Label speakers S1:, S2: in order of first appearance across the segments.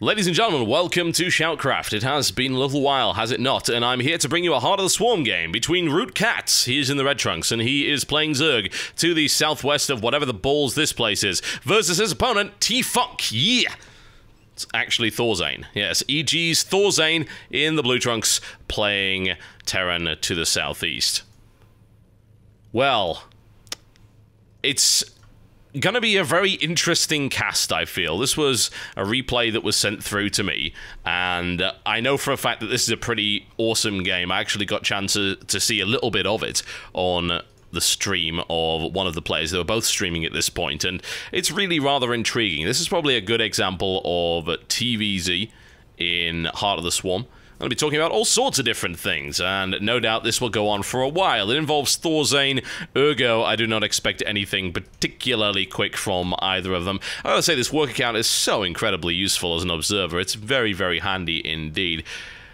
S1: Ladies and gentlemen, welcome to ShoutCraft. It has been a little while, has it not? And I'm here to bring you a Heart of the Swarm game between ROOT.CatZ, he is in the red trunks, and he is playing Zerg to the southwest of whatever the balls this place is, versus his opponent, T-Funk, yeah! It's actually Thorzain, yes, EG.ThorzainRC in the blue trunks, playing Terran to the southeast. Well, it's gonna be a very interesting cast, I feel. This was a replay that was sent through to me, and I know for a fact that this is a pretty awesome game. I actually got a chance to see a little bit of it on the stream of one of the players. They were both streaming at this point, and it's really rather intriguing. This is probably a good example of TVZ in Heart of the Swarm. I'm going to be talking about all sorts of different things, and no doubt this will go on for a while. It involves Thorzain, ergo I do not expect anything particularly quick from either of them. I gotta say, this work account is so incredibly useful as an observer. It's very, very handy indeed.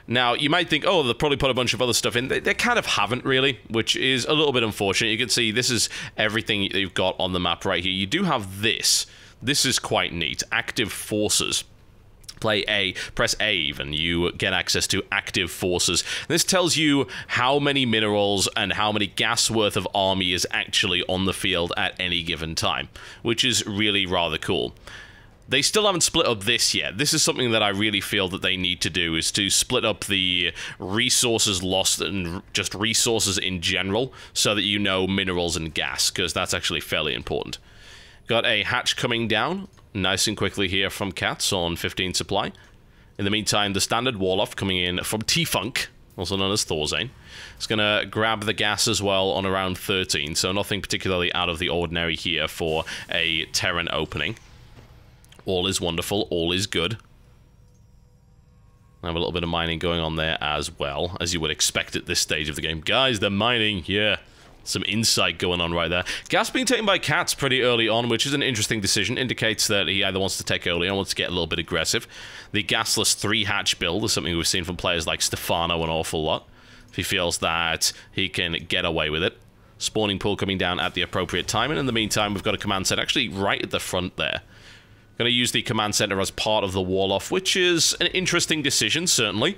S1: Now, you might think, oh, they'll probably put a bunch of other stuff in. They kind of haven't, really, which is a little bit unfortunate. You can see this is everything you've got on the map right here. You do have this. This is quite neat. Active forces. Play A, press A even, you get access to active forces. This tells you how many minerals and how many gas worth of army is actually on the field at any given time, which is really rather cool. They still haven't split up this yet. This is something that I really feel that they need to do, is to split up the resources lost and just resources in general, so that you know minerals and gas, because that's actually fairly important. Got a hatch coming down nice and quickly here from CatZ on 15 supply. In the meantime, the standard wall-off coming in from T-Funk, also known as Thorzain. It's going to grab the gas as well on around 13, so nothing particularly out of the ordinary here for a Terran opening. All is wonderful, all is good. I have a little bit of mining going on there as well, as you would expect at this stage of the game. Guys, they're mining, yeah. Some insight going on right there. Gas being taken by CatZ pretty early on, which is an interesting decision. Indicates that he either wants to take early or wants to get a little bit aggressive. The gasless 3-hatch build is something we've seen from players like Stefano an awful lot. If he feels that he can get away with it. Spawning pool coming down at the appropriate time, and in the meantime we've got a command center actually right at the front there. Going to use the command center as part of the wall-off, which is an interesting decision, certainly.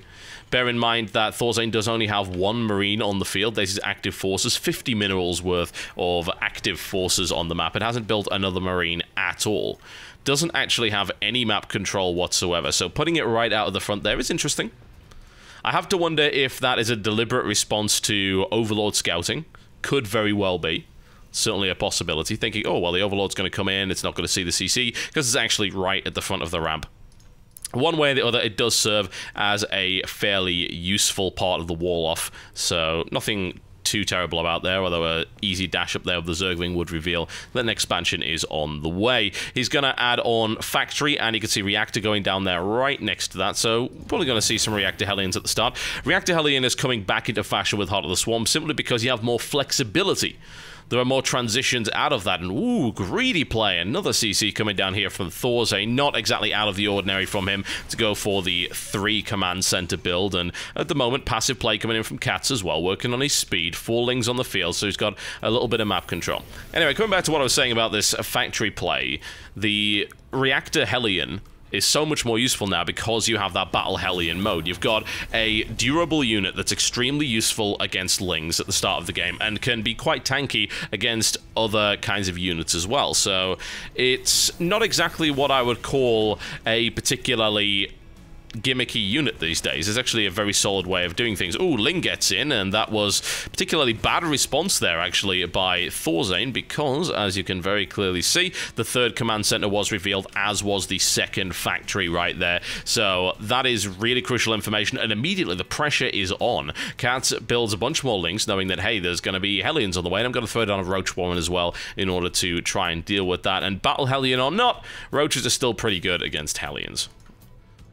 S1: Bear in mind that Thorzain does only have 1 marine on the field. This is active forces, 50 minerals worth of active forces on the map. It hasn't built another marine at all. Doesn't actually have any map control whatsoever, so putting it right out of the front there is interesting. I have to wonder if that is a deliberate response to Overlord scouting. Could very well be. Certainly a possibility, thinking, oh, well, the Overlord's going to come in, it's not going to see the CC, because it's actually right at the front of the ramp. One way or the other, it does serve as a fairly useful part of the wall-off, so nothing too terrible about there, although an easy dash up there with the Zergling would reveal that an expansion is on the way. He's going to add on Factory, and you can see Reactor going down there right next to that, so probably going to see some Reactor Hellions at the start. Reactor Hellion is coming back into fashion with Heart of the Swarm, simply because you have more flexibility. There are more transitions out of that, and ooh, greedy play. Another CC coming down here from Thorzain, not exactly out of the ordinary from him to go for the 3 command center build, and at the moment, passive play coming in from CatZ as well, working on his speed, 4 lings on the field, so he's got a little bit of map control. Anyway, coming back to what I was saying about this factory play, the Reactor Hellion is so much more useful now because you have that Battle Hellion mode. You've got a durable unit that's extremely useful against lings at the start of the game and can be quite tanky against other kinds of units as well. So it's not exactly what I would call a particularly gimmicky unit these days. It's actually a very solid way of doing things. Ooh, Ling gets in, and that was particularly bad response there, actually, by Thorzain, because, as you can very clearly see, the 3rd command center was revealed, as was the 2nd factory right there. So that is really crucial information, and immediately the pressure is on. CatZ builds a bunch more Lings, knowing that, hey, there's going to be Hellions on the way, and I'm going to throw down a Roach Warren as well in order to try and deal with that. And Battle Hellion or not, Roaches are still pretty good against Hellions.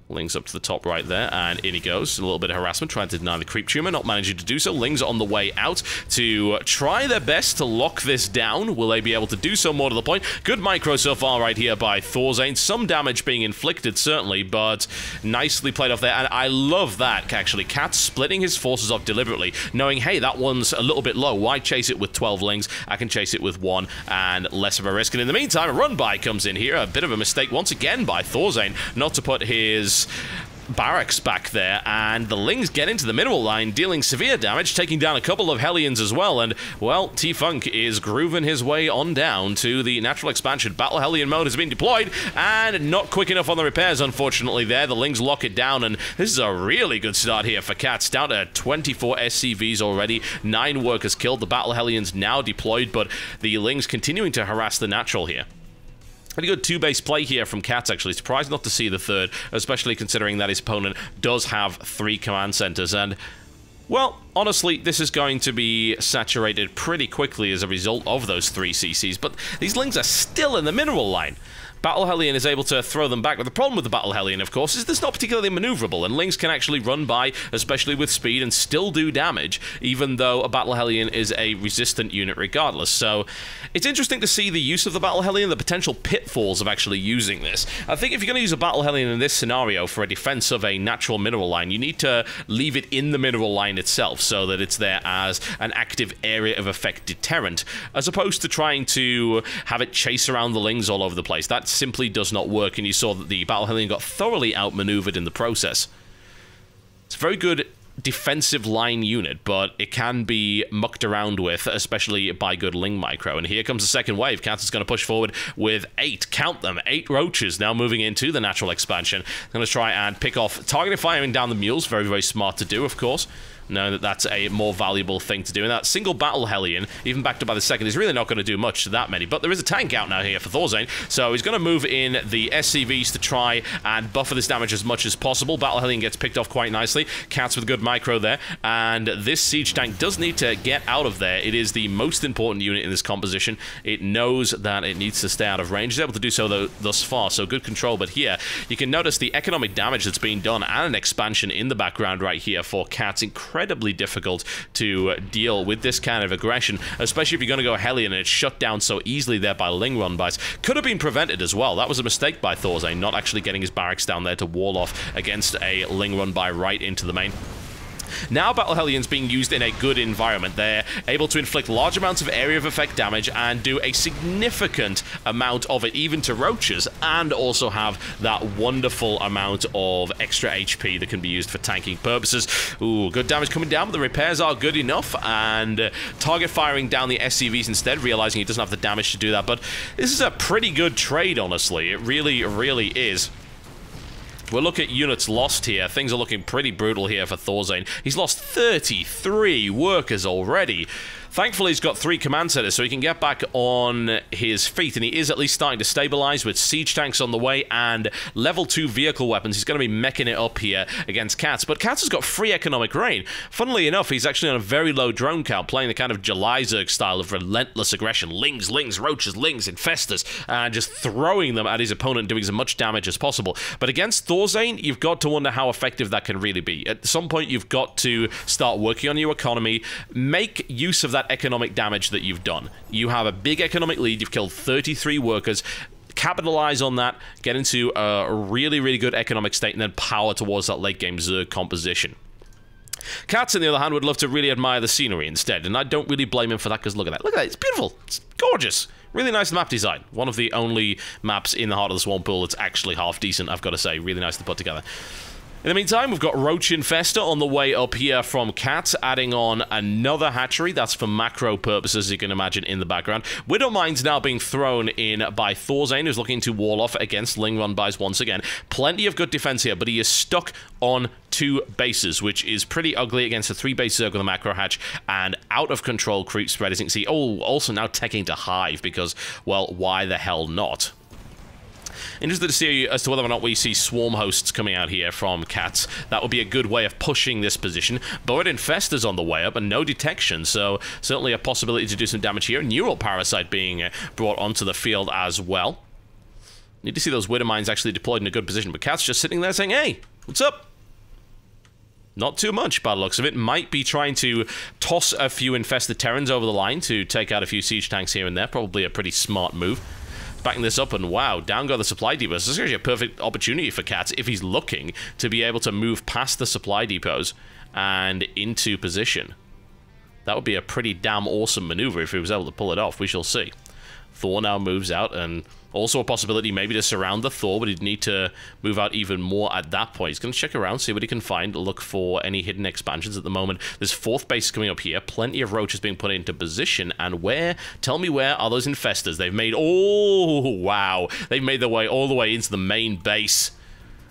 S1: Lings up to the top right there, and in he goes. A little bit of harassment, trying to deny the creep tumor, not managing to do so. Lings on the way out to try their best to lock this down. Will they be able to do so? More to the point? Good micro so far right here by Thorzain. Some damage being inflicted, certainly, but nicely played off there. And I love that, actually. KatZ splitting his forces off deliberately, knowing, hey, that one's a little bit low. Why chase it with 12 Lings? I can chase it with 1 and less of a risk. And in the meantime, a run-by comes in here. A bit of a mistake once again by Thorzain, not to put his barracks back there, and the Lings get into the mineral line, dealing severe damage, taking down a couple of Hellions as well, and, well, T-Funk is grooving his way on down to the natural expansion. Battle Hellion mode has been deployed, and not quick enough on the repairs, unfortunately, there. The Lings lock it down, and this is a really good start here for KatZ. Down to 24 SCVs already, 9 workers killed. The Battle Hellions now deployed, but the Lings continuing to harass the natural here. Pretty good 2-base play here from KatZ, actually. Surprised not to see the 3rd, especially considering that his opponent does have 3 command centers. And, well, honestly, this is going to be saturated pretty quickly as a result of those 3 CCs. But these Lings are still in the mineral line. Battle Hellion is able to throw them back, but the problem with the Battle Hellion, of course, is it's not particularly maneuverable, and Lings can actually run by, especially with speed, and still do damage, even though a Battle Hellion is a resistant unit regardless. So it's interesting to see the use of the Battle Hellion, the potential pitfalls of actually using this. I think if you're going to use a Battle Hellion in this scenario for a defense of a natural mineral line, you need to leave it in the mineral line itself so that it's there as an active area of effect deterrent, as opposed to trying to have it chase around the Lings all over the place. That simply does not work, and you saw that the Battle Hellion got thoroughly outmaneuvered in the process. It's a very good defensive line unit, but it can be mucked around with, especially by good Ling micro. And here comes the second wave. KatZ is going to push forward with 8, count them, 8 roaches now moving into the natural expansion. Going to try and pick off targeted firing down the mules. Very, very smart to do, of course, knowing that that's a more valuable thing to do. And that single Battle Hellion, even backed up by the 2nd, is really not going to do much to that many. But there is a tank out now here for Thorzain, so he's going to move in the SCVs to try and buffer this damage as much as possible. Battle Hellion gets picked off quite nicely. KatZ with a good micro there, and this siege tank does need to get out of there. It is the most important unit in this composition. It knows that it needs to stay out of range. It's able to do so, though, thus far, so good control. But here, you can notice the economic damage that's being done and an expansion in the background right here for KatZ. Incredibly difficult to deal with this kind of aggression, especially if you're going to go Hellion and it's shut down so easily there by Ling run-bys. Could have been prevented as well. That was a mistake by Thorzain, not actually getting his barracks down there to wall off against a Ling run-by right into the main. Now Battle Hellion's being used in a good environment. They're able to inflict large amounts of area of effect damage and do a significant amount of it even to roaches, and also have that wonderful amount of extra HP that can be used for tanking purposes. Ooh, good damage coming down, but the repairs are good enough, and target firing down the SCVs instead, realizing he doesn't have the damage to do that. But this is a pretty good trade, honestly. It really, really is. We'll look at units lost here. Things are looking pretty brutal here for Thorzain. He's lost 33 workers already. Thankfully, he's got 3 command centers, so he can get back on his feet, and he is at least starting to stabilize with siege tanks on the way and level 2 vehicle weapons. He's going to be meching it up here against KatZ, but KatZ has got free economic rain. Funnily enough, he's actually on a very low drone count, playing the kind of July Zerg style of relentless aggression. Lings, roaches, Lings, infestors, and just throwing them at his opponent, doing as much damage as possible. But against Thorzain, you've got to wonder how effective that can really be. At some point, you've got to start working on your economy, make use of that economic damage that you've done. You have a big economic lead, you've killed 33 workers, capitalize on that, get into a really, really good economic state, and then power towards that late game Zerg composition. KatZ, on the other hand, would love to really admire the scenery instead, and I don't really blame him for that, because look at that. Look at that, it's beautiful, it's gorgeous. Really nice map design. One of the only maps in the heart of the Swamp Pool that's actually half decent, I've got to say. Really nice to put together. In the meantime, we've got Roach Infestor on the way up here from KatZ, adding on another hatchery. That's for macro purposes, you can imagine, in the background. Widow Mines now being thrown in by Thorzain, who's looking to wall off against Ling run-bys once again. Plenty of good defense here, but he is stuck on 2 bases, which is pretty ugly against a 3-base Zerg with a macro hatch and out-of-control creep spread, as you can see. Oh, also now teching to Hive, because, well, why the hell not? Interested to see as to whether or not we see swarm hosts coming out here from KatZ. That would be a good way of pushing this position. Bored Infestor's on the way up and no detection, so certainly a possibility to do some damage here. Neural Parasite being brought onto the field as well. Need to see those Widow Mines actually deployed in a good position. But KatZ just sitting there saying, hey, what's up? Not too much by the looks of it. Might be trying to toss a few infested Terrans over the line to take out a few siege tanks here and there. Probably a pretty smart move. Backing this up, and wow, down go the supply depots. This is actually a perfect opportunity for KatZ if he's looking to be able to move past the supply depots and into position. That would be a pretty damn awesome maneuver if he was able to pull it off. We shall see. Thor now moves out, and also a possibility maybe to surround the Thor, but he'd need to move out even more at that point. He's going to check around, see what he can find, look for any hidden expansions at the moment. This 4th base coming up here, plenty of roaches being put into position, and where, tell me where are those infestors? They've made, oh, wow, they've made their way all the way into the main base.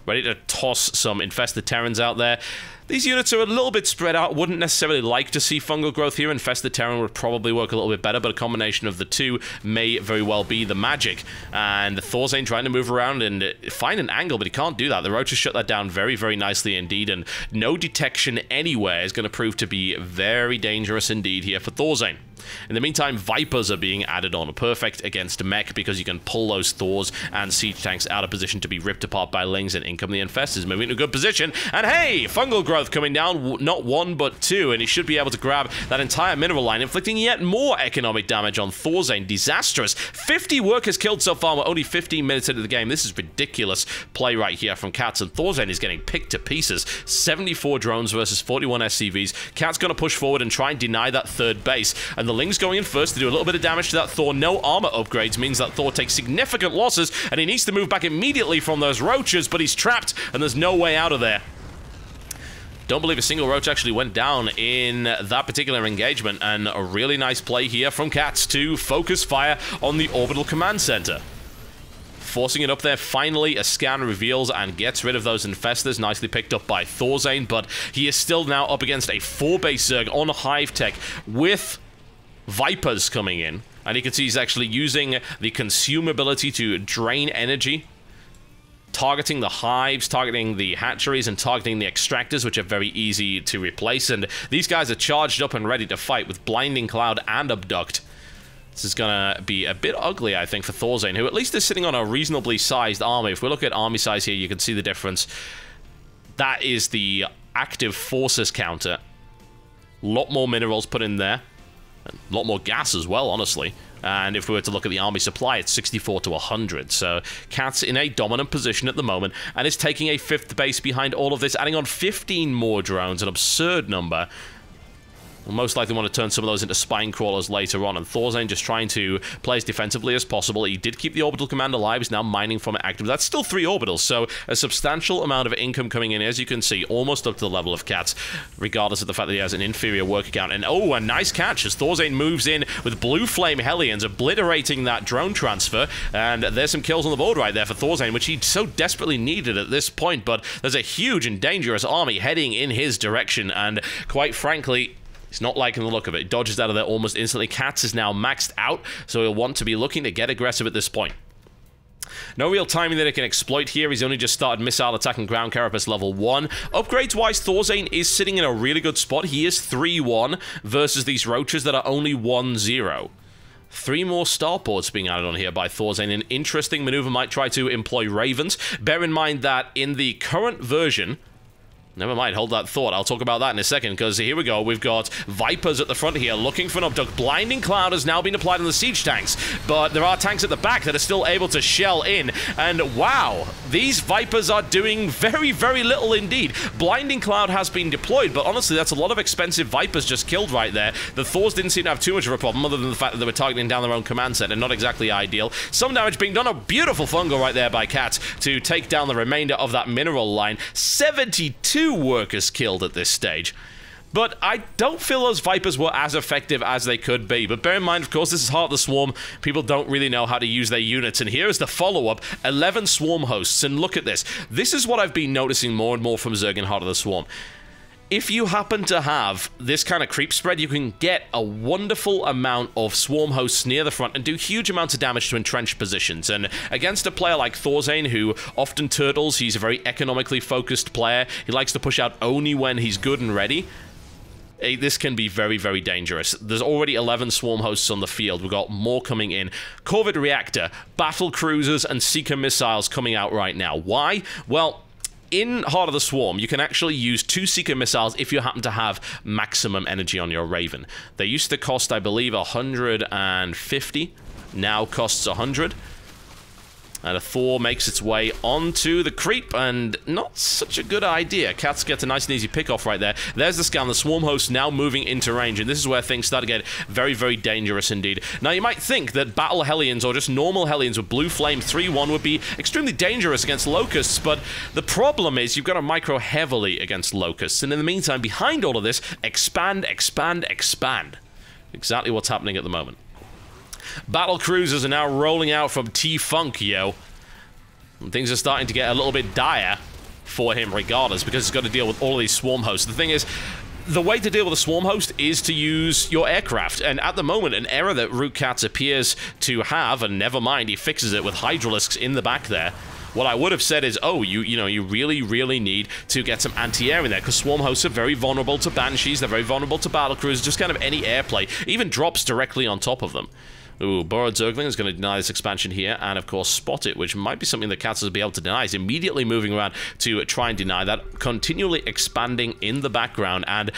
S1: Ready to toss some infested Terrans out there. These units are a little bit spread out. Wouldn't necessarily like to see fungal growth here. Infested Terran would probably work a little bit better, but a combination of the two may very well be the magic. And Thorzain trying to move around and find an angle, but he can't do that. The roaches shut that down very, very nicely indeed, and no detection anywhere is going to prove to be very dangerous indeed here for Thorzain. In the meantime, Vipers are being added on. Perfect against mech because you can pull those Thors and siege tanks out of position to be ripped apart by Lings, and in come the infestors, moving to a good position. And hey, fungal growth coming down, not 1 but 2, and he should be able to grab that entire mineral line, inflicting yet more economic damage on Thorzain. Disastrous. 50 workers killed so far. We're only 15 minutes into the game. This is ridiculous play right here from KatZ, and Thorzain is getting picked to pieces. 74 drones versus 41 SCVs. KatZ going to push forward and try and deny that 3rd base, and the Lings going in first to do a little bit of damage to that Thor. No armor upgrades means that Thor takes significant losses, and he needs to move back immediately from those roaches, but he's trapped, and there's no way out of there. Don't believe a single roach actually went down in that particular engagement, and a really nice play here from KatZ to focus fire on the orbital command center. Forcing it up there, finally a scan reveals and gets rid of those infestors, nicely picked up by Thorzain, but he is still now up against a 4-base Zerg on Hive Tech with Vipers coming in, and you can see he's actually using the consumability to drain energy, targeting the hives, targeting the hatcheries, and targeting the extractors, which are very easy to replace. And these guys are charged up and ready to fight with Blinding Cloud and Abduct. This is going to be a bit ugly, I think, for Thorzain, who at least is sitting on a reasonably sized army. If we look at army size here, you can see the difference. That is the active forces counter. A lot more minerals put in there. A lot more gas as well, honestly. And if we were to look at the army supply, it's 64 to 100. So KatZ in a dominant position at the moment, and is taking a 5th base behind all of this, adding on 15 more drones, an absurd number. We'll most likely want to turn some of those into spine crawlers later on, and Thorzain just trying to play as defensively as possible. He did keep the orbital command alive. He's now mining from it active. That's still 3 orbitals, so a substantial amount of income coming in, as you can see, almost up to the level of KatZ, regardless of the fact that he has an inferior worker count. And oh, a nice catch as Thorzain moves in with Blue Flame Hellions, obliterating that drone transfer, and there's some kills on the board right there for Thorzain, which he so desperately needed at this point, but there's a huge and dangerous army heading in his direction, and quite frankly, he's not liking the look of it. He dodges out of there almost instantly. KatZ is now maxed out, so he'll want to be looking to get aggressive at this point. No real timing that he can exploit here. He's only just started missile attack and ground carapace level 1. Upgrades-wise, Thorzain is sitting in a really good spot. He is 3-1 versus these roaches that are only 1-0. 3 more starports being added on here by Thorzain. An interesting maneuver might try to employ Ravens. Bear in mind that in the current version... Never mind, hold that thought. I'll talk about that in a second, because here we go. We've got Vipers at the front here, looking for an Abduct. Blinding Cloud has now been applied on the siege tanks, but there are tanks at the back that are still able to shell in, and wow, these Vipers are doing very, very little indeed. Blinding Cloud has been deployed, but honestly, that's a lot of expensive Vipers just killed right there. The Thors didn't seem to have too much of a problem, other than the fact that they were targeting down their own command center. Not exactly ideal. Some damage being done. A beautiful fungal right there by KatZ to take down the remainder of that mineral line. 72 workers killed at this stage. But I don't feel those Vipers were as effective as they could be. But bear in mind, of course, this is Heart of the Swarm. People don't really know how to use their units. And here is the follow-up, 11 Swarm hosts. And look at this. This is what I've been noticing more and more from Zerg in Heart of the Swarm. If you happen to have this kind of creep spread, you can get a wonderful amount of swarm hosts near the front and do huge amounts of damage to entrenched positions. And against a player like Thorzain, who often turtles, he's a very economically focused player. He likes to push out only when he's good and ready. This can be very, very dangerous. There's already 11 swarm hosts on the field. We've got more coming in. Corvid reactor, battle cruisers, and seeker missiles coming out right now. Why? Well, in Heart of the Swarm, you can actually use 2 seeker missiles if you happen to have maximum energy on your Raven. They used to cost, I believe, 150. Now costs 100. And a Thor makes its way onto the creep, and not such a good idea. KatZ gets a nice and easy pick-off right there. There's the scan. The swarm host now moving into range, and this is where things start to get very, very dangerous indeed. Now, you might think that Battle Hellions, or just normal Hellions with Blue Flame 3-1 would be extremely dangerous against Locusts, but the problem is you've got to micro heavily against Locusts, and in the meantime, behind all of this, expand, expand, expand. Exactly what's happening at the moment. Battle cruisers are now rolling out from T-Funk, yo. And things are starting to get a little bit dire for him regardless, because he's got to deal with all of these swarm hosts. The thing is, the way to deal with a swarm host is to use your aircraft, and at the moment, an error that ROOT.CatZ appears to have, and never mind, he fixes it with Hydralisks in the back there. What I would have said is, oh, you really, really need to get some anti-air in there, because swarm hosts are very vulnerable to banshees, they're very vulnerable to battle cruisers, just kind of any airplay, even drops directly on top of them. Ooh, Borrowed Zergling is going to deny this expansion here, and of course Spot It, which might be something that KatZ will be able to deny. He's immediately moving around to try and deny that, continually expanding in the background, and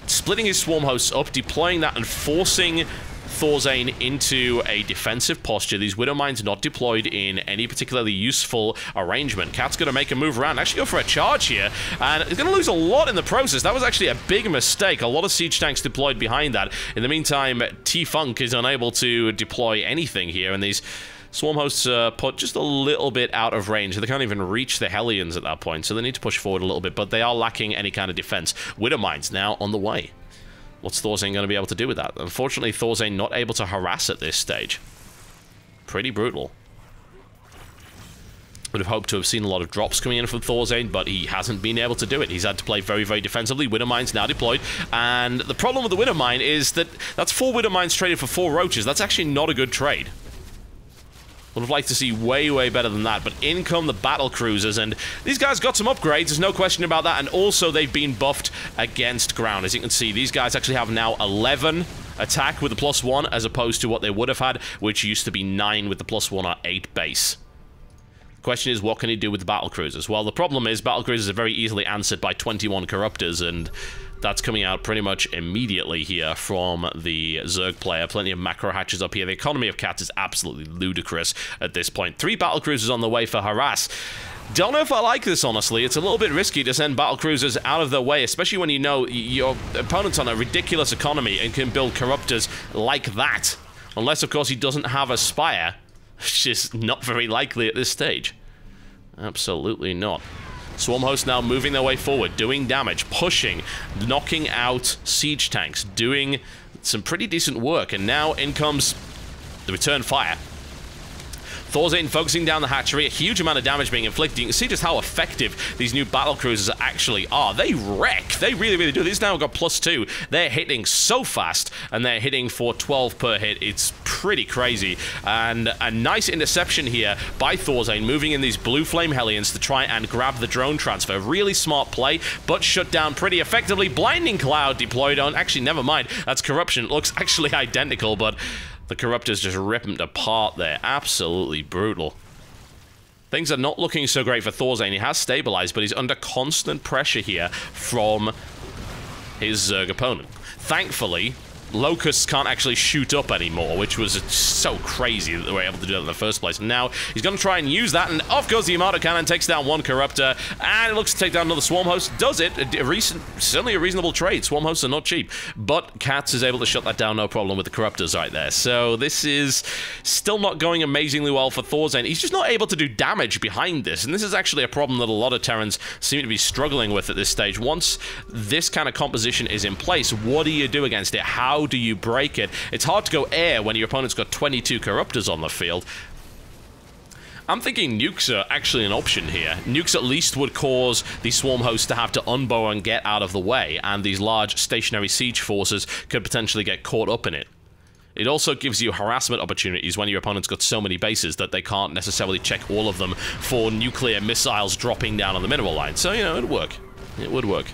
S1: splitting his swarm hosts up, deploying that, and forcing Thorzain into a defensive posture. These Widow Mines not deployed in any particularly useful arrangement. KatZ's going to make a move around, actually go for a charge here, and he's going to lose a lot in the process. That was actually a big mistake. A lot of siege tanks deployed behind that. In the meantime, T-Funk is unable to deploy anything here, and these swarm hosts are put just a little bit out of range. They can't even reach the Hellions at that point, so they need to push forward a little bit, but they are lacking any kind of defense. Widow Mines now on the way. What's Thorzain going to be able to do with that? Unfortunately, Thorzain not able to harass at this stage. Pretty brutal. Would have hoped to have seen a lot of drops coming in from Thorzain, but he hasn't been able to do it. He's had to play very, very defensively. Widow Mine's now deployed, and the problem with the Widow Mine is that that's 4 Widow Mines traded for 4 Roaches. That's actually not a good trade. Would have liked to see way, way better than that, but in come the battle cruisers, and these guys got some upgrades, there's no question about that, and also they've been buffed against ground. As you can see, these guys actually have now 11 attack with the +1, as opposed to what they would have had, which used to be 9 with the +1 or 8 base. The question is, what can he do with the battle cruisers? Well, the problem is, battle cruisers are very easily answered by 21 Corruptors, and that's coming out pretty much immediately here from the Zerg player. Plenty of macro hatches up here. The economy of KatZ is absolutely ludicrous at this point. 3 battle cruisers on the way for harass. Don't know if I like this, honestly. It's a little bit risky to send battle cruisers out of their way, especially when you know your opponent's on a ridiculous economy and can build Corruptors like that. Unless, of course, he doesn't have a Spire, which is not very likely at this stage. Absolutely not. Swarm hosts now moving their way forward, doing damage, pushing, knocking out siege tanks, doing some pretty decent work, and now in comes the return fire. Thorzain focusing down the hatchery, a huge amount of damage being inflicted. You can see just how effective these new battle cruisers actually are. They wreck. They really, really do. These now got +2. They're hitting so fast, and they're hitting for 12 per hit. It's pretty crazy. And a nice interception here by Thorzain, moving in these blue flame Hellions to try and grab the drone transfer. Really smart play, but shut down pretty effectively. Blinding Cloud deployed on. Actually, never mind. That's Corruption. It looks actually identical, but the Corruptors just rip him apart there. Absolutely brutal. Things are not looking so great for Thorzain. He has stabilized, but he's under constant pressure here from his Zerg opponent. Thankfully, Locusts can't actually shoot up anymore, which was so crazy that they were able to do that in the first place. And now he's going to try and use that, and off goes the Armada Cannon, takes down 1 Corruptor, and it looks to take down another Swarm Host. Does it? Certainly a reasonable trade. Swarm Hosts are not cheap, but KatZ is able to shut that down no problem with the Corruptors right there. So this is still not going amazingly well for Thorzain. He's just not able to do damage behind this, and this is actually a problem that a lot of Terrans seem to be struggling with at this stage. Once this kind of composition is in place, what do you do against it? How do you break it? It's hard to go air when your opponent's got 22 Corruptors on the field. I'm thinking nukes are actually an option here. Nukes at least would cause the swarm host to have to unbow and get out of the way, and these large stationary siege forces could potentially get caught up in it. It also gives you harassment opportunities when your opponent's got so many bases that they can't necessarily check all of them for nuclear missiles dropping down on the mineral line. So, you know, it'd work. It would work.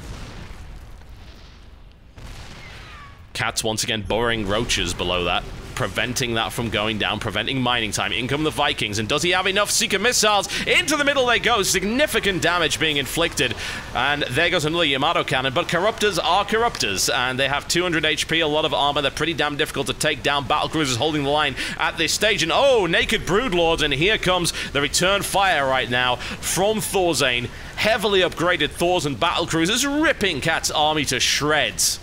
S1: KatZ once again burrowing roaches below that, preventing that from going down, preventing mining time. In come the Vikings, and does he have enough Seeker missiles? Into the middle they go, significant damage being inflicted, and there goes another Yamato cannon, but Corruptors are Corruptors, and they have 200 HP, a lot of armor, they're pretty damn difficult to take down. Battlecruisers holding the line at this stage, and oh, Naked Broodlords, and here comes the return fire right now from Thorzain. Heavily upgraded Thorzan battlecruisers ripping KatZ army to shreds.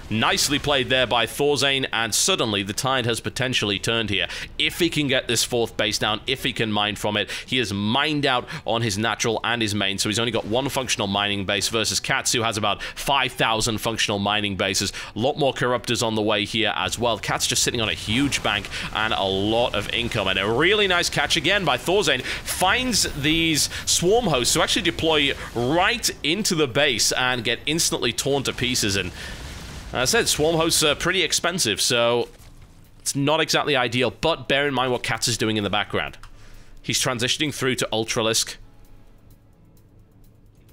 S1: Nicely played there by Thorzain, and suddenly the tide has potentially turned here. If he can get this 4th base down, if he can mine from it, he is mined out on his natural and his main, so he's only got 1 functional mining base versus KatZ, who has about 5,000 functional mining bases. A lot more Corruptors on the way here as well. KatZ just sitting on a huge bank and a lot of income, and a really nice catch again by Thorzain. Finds these swarm hosts who actually deploy right into the base and get instantly torn to pieces, and as I said, swarm hosts are pretty expensive, so it's not exactly ideal, but bear in mind what KatZ is doing in the background. He's transitioning through to Ultralisk,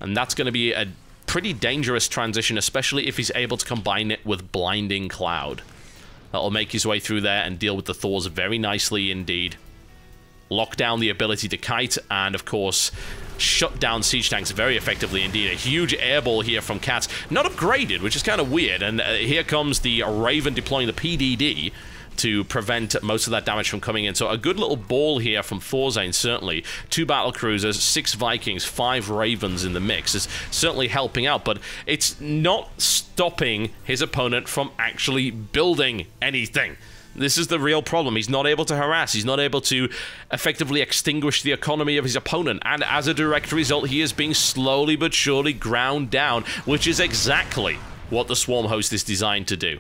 S1: and that's going to be a pretty dangerous transition, especially if he's able to combine it with Blinding Cloud. That'll make his way through there and deal with the Thors very nicely indeed. Lock down the ability to kite, and of course shut down siege tanks very effectively indeed. A huge airball here from KatZ, not upgraded, which is kind of weird, and here comes the Raven deploying the PDD to prevent most of that damage from coming in. So a good little ball here from Thorzain, certainly. 2 battlecruisers, 6 Vikings, 5 Ravens in the mix is certainly helping out, but it's not stopping his opponent from actually building anything. This is the real problem. He's not able to harass. He's not able to effectively extinguish the economy of his opponent. And as a direct result, he is being slowly but surely ground down, which is exactly what the Swarm Host is designed to do.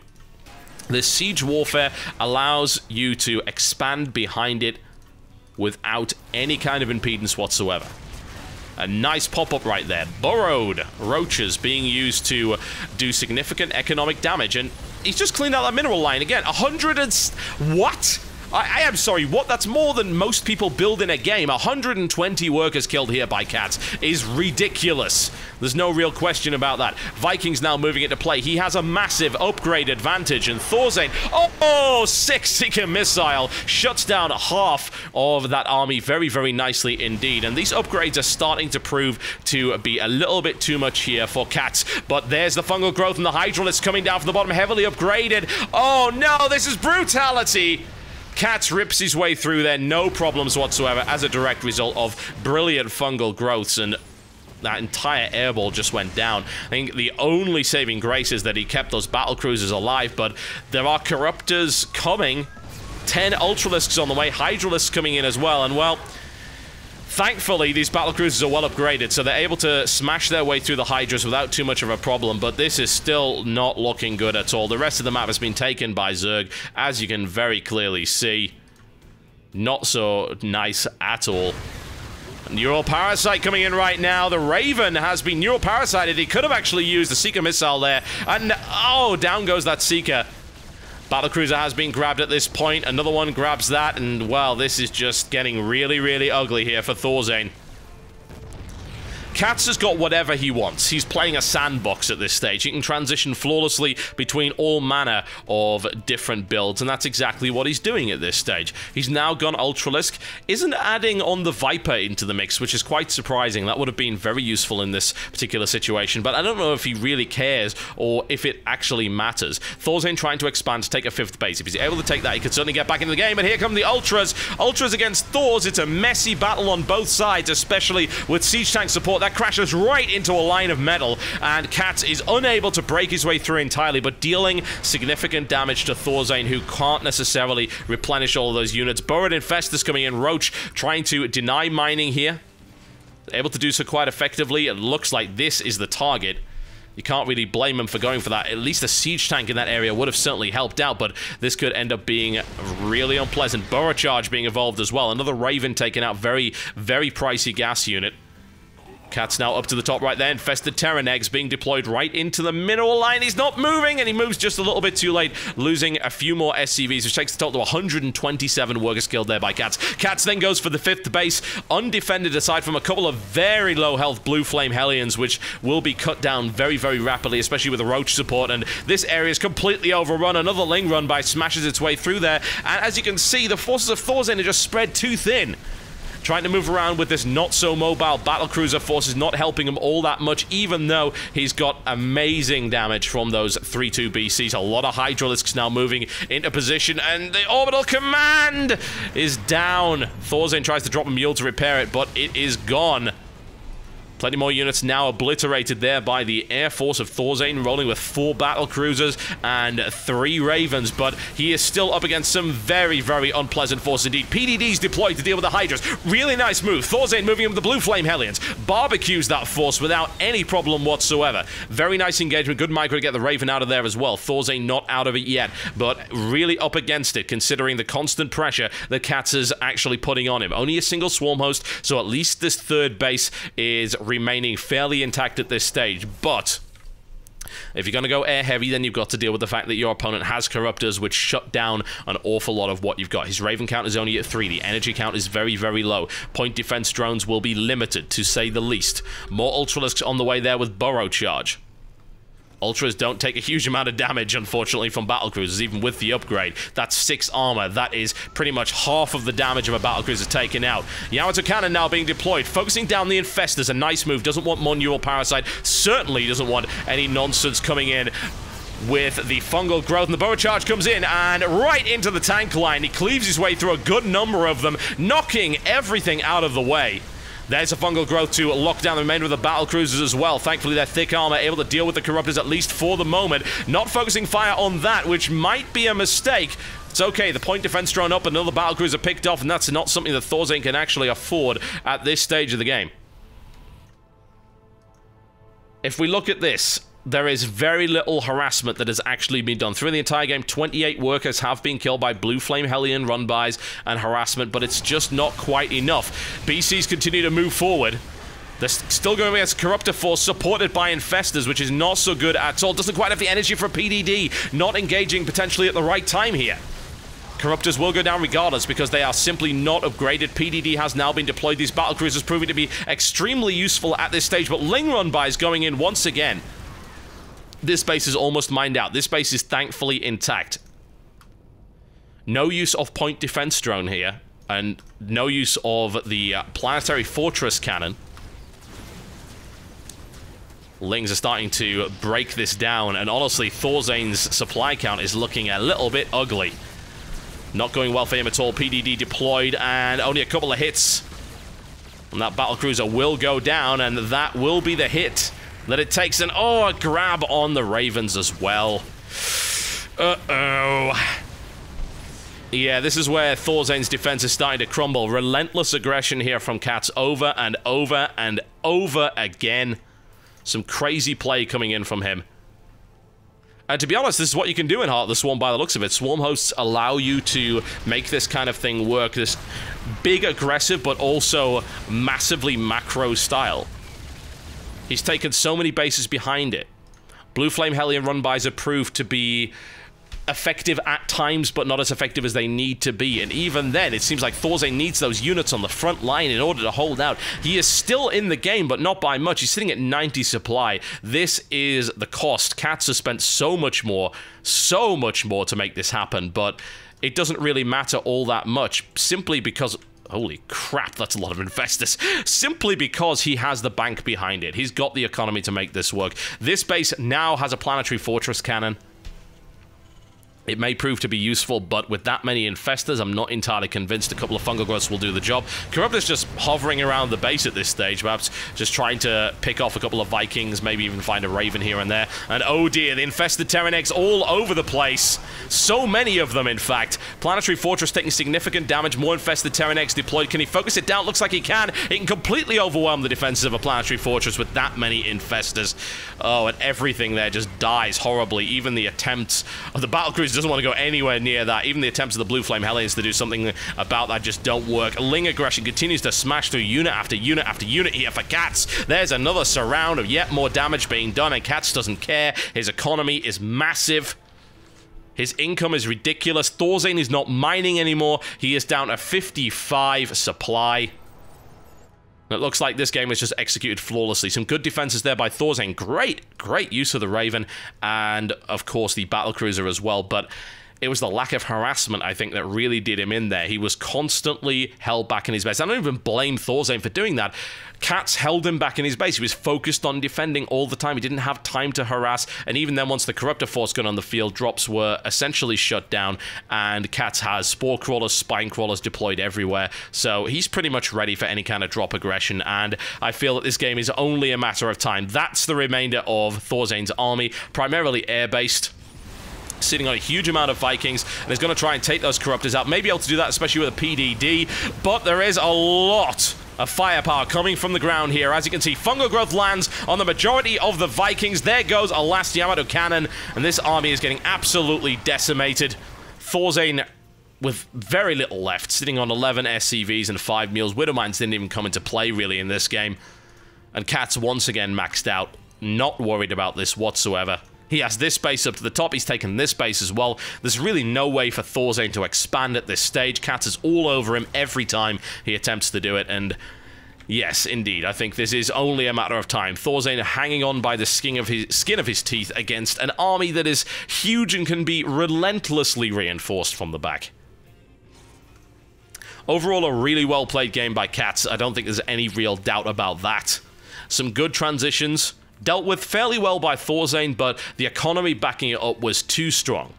S1: This siege warfare allows you to expand behind it without any kind of impedance whatsoever. A nice pop-up right there. Burrowed roaches being used to do significant economic damage, and he's just cleaned out that mineral line again. 100 and... What? I am sorry, what? That's more than most people build in a game. 120 workers killed here by KatZ is ridiculous. There's no real question about that. Vikings now moving into play. He has a massive upgrade advantage, and Thorzain, oh, 6 Seeker missile shuts down half of that army very, very nicely indeed. And these upgrades are starting to prove to be a little bit too much here for KatZ. But there's the fungal growth, and the Hydralisk coming down from the bottom, heavily upgraded. Oh no, this is brutality. KatZ rips his way through there, no problems whatsoever, as a direct result of brilliant fungal growths, and that entire airball just went down. I think the only saving grace is that he kept those battlecruisers alive, but there are Corruptors coming. 10 Ultralisks on the way, Hydralisks coming in as well, and well, thankfully, these battlecruisers are well upgraded, so they're able to smash their way through the Hydras without too much of a problem, but this is still not looking good at all. The rest of the map has been taken by Zerg, as you can very clearly see. Not so nice at all. Neural Parasite coming in right now. The Raven has been Neural Parasited. He could have actually used the Seeker missile there, and oh, down goes that Seeker. Battlecruiser has been grabbed at this point. Another one grabs that, and, well, this is just getting really, really ugly here for Thorzain. KatZ has got whatever he wants. He's playing a sandbox at this stage. He can transition flawlessly between all manner of different builds, and that's exactly what he's doing at this stage. He's now gone Ultralisk, isn't adding on the Viper into the mix, which is quite surprising. That would have been very useful in this particular situation, but I don't know if he really cares or if it actually matters. Thorzain trying to expand to take a 5th base. If he's able to take that, he could certainly get back into the game, and here come the Ultras. Ultras against Thors. It's a messy battle on both sides, especially with siege tank support. That crashes right into a line of metal, and KatZ is unable to break his way through entirely, but dealing significant damage to Thorzain, who can't necessarily replenish all of those units. Burrowed Infestus coming in. Roach trying to deny mining here. Able to do so quite effectively. It looks like this is the target. You can't really blame him for going for that. At least a siege tank in that area would have certainly helped out, but this could end up being really unpleasant. Burrow Charge being evolved as well. Another Raven taken out. Very, very pricey gas unit. KatZ now up to the top right there. Infested Terran eggs being deployed right into the mineral line. He's not moving, and he moves just a little bit too late, losing a few more SCVs, which takes the total to 127 workers killed there by KatZ. KatZ then goes for the 5th base, undefended aside from a couple of very low health Blue Flame Hellions, which will be cut down very, very rapidly, especially with the Roach support, and this area is completely overrun. Another Ling run by smashes its way through there, and as you can see, the forces of Thorzain are just spread too thin. Trying to move around with this not-so-mobile battlecruiser force is not helping him all that much, even though he's got amazing damage from those 3-2 BCs. A lot of Hydralisks now moving into position, and the orbital command is down. Thorzain tries to drop a mule to repair it, but it is gone. Plenty more units now obliterated there by the Air Force of Thorzain, rolling with 4 battlecruisers and 3 Ravens, but he is still up against some very, very unpleasant force indeed. PDD's deployed to deal with the Hydras. Really nice move. Thorzain moving in with the Blue Flame Hellions. Barbecues that force without any problem whatsoever. Very nice engagement. Good micro to get the Raven out of there as well. Thorzain not out of it yet, but really up against it, considering the constant pressure that KatZ is actually putting on him. Only a single swarm host, so at least this 3rd base is remaining fairly intact at this stage, but if you're going to go air heavy, then you've got to deal with the fact that your opponent has Corruptors, which shut down an awful lot of what you've got. His Raven count is only at 3. The energy count is very, very low. Point defense drones will be limited, to say the least. More Ultralisks on the way there with Burrow Charge. Ultras don't take a huge amount of damage, unfortunately, from battlecruisers, even with the upgrade. That's 6 armor. That is pretty much half of the damage of a battlecruiser taken out. Yamato Cannon now being deployed, focusing down the Infestors. A nice move. Doesn't want Monual Parasite. Certainly doesn't want any nonsense coming in with the fungal growth, and the Burrow Charge comes in and right into the tank line. He cleaves his way through a good number of them, knocking everything out of the way. There's a fungal growth to lock down the remainder of the battlecruisers as well. Thankfully, their thick armor able to deal with the Corruptors, at least for the moment. Not focusing fire on that, which might be a mistake. It's okay, the point defense drone up, another battlecruiser picked off, and that's not something that Thorzain can actually afford at this stage of the game. If we look at this, there is very little harassment that has actually been done. Through the entire game, 28 workers have been killed by Blue Flame Hellion run-bys and harassment, but it's just not quite enough. BCs continue to move forward. They're still going against Corruptor Force, supported by Infestors, which is not so good at all. Doesn't quite have the energy for a PDD, not engaging potentially at the right time here. Corruptors will go down regardless because they are simply not upgraded. PDD has now been deployed. These battlecruisers proving to be extremely useful at this stage, but Ling run-bys going in once again. This base is almost mined out. This base is thankfully intact. No use of point defense drone here, and no use of the planetary fortress cannon. Lings are starting to break this down, and honestly, Thorzain's supply count is looking a little bit ugly. Not going well for him at all. PDD deployed, and only a couple of hits. And that battlecruiser will go down, and that will be the hit that it takes. And oh, a grab on the Ravens as well. Uh-oh. Yeah, this is where Thorzain's defense is starting to crumble. Relentless aggression here from KatZ over and over and over again. Some crazy play coming in from him. And to be honest, this is what you can do in Heart of the Swarm by the looks of it. Swarm hosts allow you to make this kind of thing work. This big, aggressive, but also massively macro style. He's taken so many bases behind it. Blue Flame Hellion run-bys are proved to be effective at times, but not as effective as they need to be. And even then, it seems like Thorzain needs those units on the front line in order to hold out. He is still in the game, but not by much. He's sitting at 90 supply. This is the cost. KatZ has spent so much more to make this happen, but it doesn't really matter all that much, simply because... Holy crap, that's a lot of Infestors. Simply because he has the bank behind it. He's got the economy to make this work. This base now has a planetary fortress cannon. It may prove to be useful, but with that many Infestors, I'm not entirely convinced a couple of fungal growths will do the job. Corruptor's just hovering around the base at this stage, perhaps just trying to pick off a couple of Vikings, maybe even find a Raven here and there. And oh dear, the infested Terran eggs all over the place. So many of them, in fact. Planetary Fortress taking significant damage, more infested Terran eggs deployed. Can he focus it down? Looks like he can. He can completely overwhelm the defenses of a Planetary Fortress with that many Infestors. Oh, and everything there just dies horribly. Even the attempts of the battlecruisers just doesn't want to go anywhere near that. Even the attempts of the Blue Flame Hellions to do something about that just don't work. Ling aggression continues to smash through unit after unit after unit here for KatZ. There's another surround of yet more damage being done, and KatZ doesn't care. His economy is massive. His income is ridiculous. Thorzain is not mining anymore. He is down to 55 supply. It looks like this game was just executed flawlessly. Some good defenses there by Thorzain. Great use of the Raven, and of course the Battlecruiser as well, but it was the lack of harassment, I think, that really did him in there. He was constantly held back in his base. I don't even blame Thorzain for doing that. KatZ held him back in his base. He was focused on defending all the time. He didn't have time to harass, and even then, once the Corruptor Force got on the field, drops were essentially shut down, and KatZ has Spore Crawlers, Spine Crawlers deployed everywhere, so he's pretty much ready for any kind of drop aggression, and I feel that this game is only a matter of time. That's the remainder of Thorzain's army, primarily air-based, sitting on a huge amount of Vikings, and is going to try and take those Corruptors out. Maybe able to do that, especially with a PDD, but there is a lot of firepower coming from the ground here. As you can see, Fungal Growth lands on the majority of the Vikings. There goes a last Yamato cannon, and this army is getting absolutely decimated. Thorzain with very little left, sitting on 11 SCVs and 5 mules. Widowmines didn't even come into play, really, in this game. And KatZ once again maxed out. Not worried about this whatsoever. He has this base up to the top. He's taken this base as well. There's really no way for Thorzain to expand at this stage. KatZ is all over him every time he attempts to do it. And yes, indeed, I think this is only a matter of time. Thorzain hanging on by the skin of his teeth against an army that is huge and can be relentlessly reinforced from the back. Overall, a really well-played game by KatZ. I don't think there's any real doubt about that. Some good transitions. Dealt with fairly well by Thorzain, but the economy backing it up was too strong.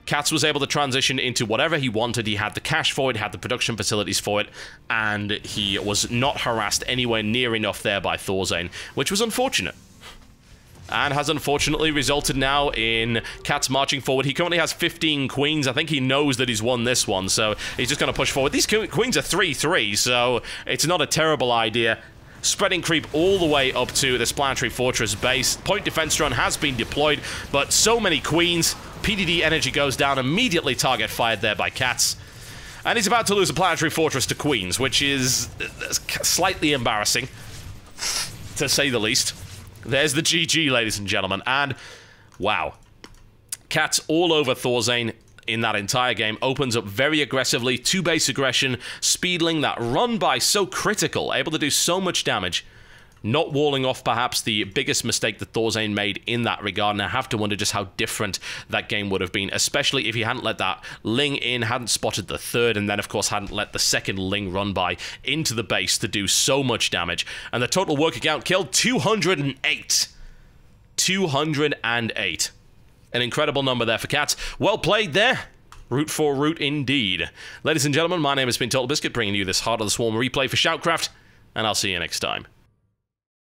S1: KatZ was able to transition into whatever he wanted. He had the cash for it, had the production facilities for it, and he was not harassed anywhere near enough there by Thorzain, which was unfortunate. And has unfortunately resulted now in KatZ marching forward. He currently has 15 queens. I think he knows that he's won this one, so he's just going to push forward. These queens are 3-3, so it's not a terrible idea. Spreading creep all the way up to this Planetary Fortress base. Point Defense Drone has been deployed, but so many queens. PDD energy goes down, immediately target fired there by KatZ. And he's about to lose a Planetary Fortress to queens, which is slightly embarrassing, to say the least. There's the GG, ladies and gentlemen, and wow. KatZ all over Thorzain in that entire game, opens up very aggressively, 2-base aggression, speedling, that run by so critical, able to do so much damage, not walling off perhaps the biggest mistake that Thorzain made in that regard, and I have to wonder just how different that game would have been, especially if he hadn't let that Ling in, hadn't spotted the third, and then of course hadn't let the second Ling run by into the base to do so much damage. And the total worker count killed 208. 208. An incredible number there for KatZ. Well played there. Root for root indeed. Ladies and gentlemen, my name has been Totalbiscuit, bringing you this Heart of the Swarm replay for ShoutCraft, and I'll see you next time.